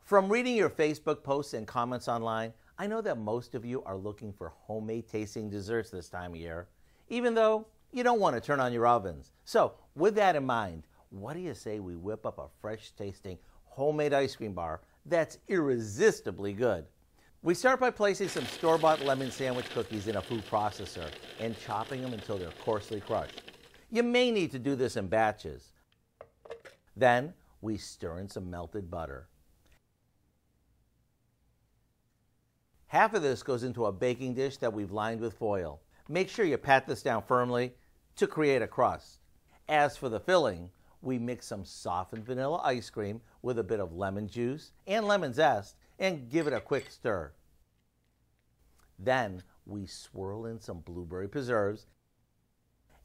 From reading your Facebook posts and comments online, I know that most of you are looking for homemade tasting desserts this time of year, even though you don't want to turn on your ovens. So, with that in mind, what do you say we whip up a fresh tasting homemade ice cream bar that's irresistibly good? We start by placing some store-bought lemon sandwich cookies in a food processor and chopping them until they're coarsely crushed. You may need to do this in batches. Then, we stir in some melted butter. Half of this goes into a baking dish that we've lined with foil. Make sure you pat this down firmly to create a crust. As for the filling, we mix some softened vanilla ice cream with a bit of lemon juice and lemon zest and give it a quick stir. Then we swirl in some blueberry preserves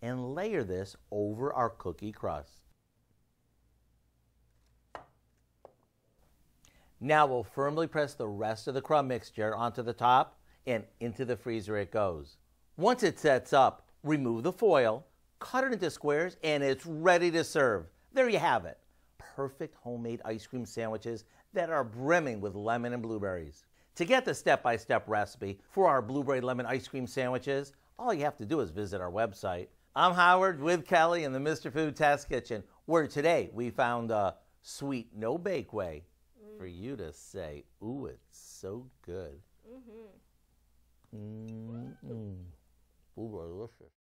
and layer this over our cookie crust. Now we'll firmly press the rest of the crumb mixture onto the top and into the freezer it goes. Once it sets up, remove the foil, cut it into squares, and it's ready to serve. There you have it. Perfect homemade ice cream sandwiches that are brimming with lemon and blueberries. To get the step-by-step recipe for our blueberry lemon ice cream sandwiches, all you have to do is visit our website. I'm Howard with Kelly in the Mr. Food Test Kitchen, where today we found a sweet no-bake way for you to say, ooh, it's so good. Ooh, delicious.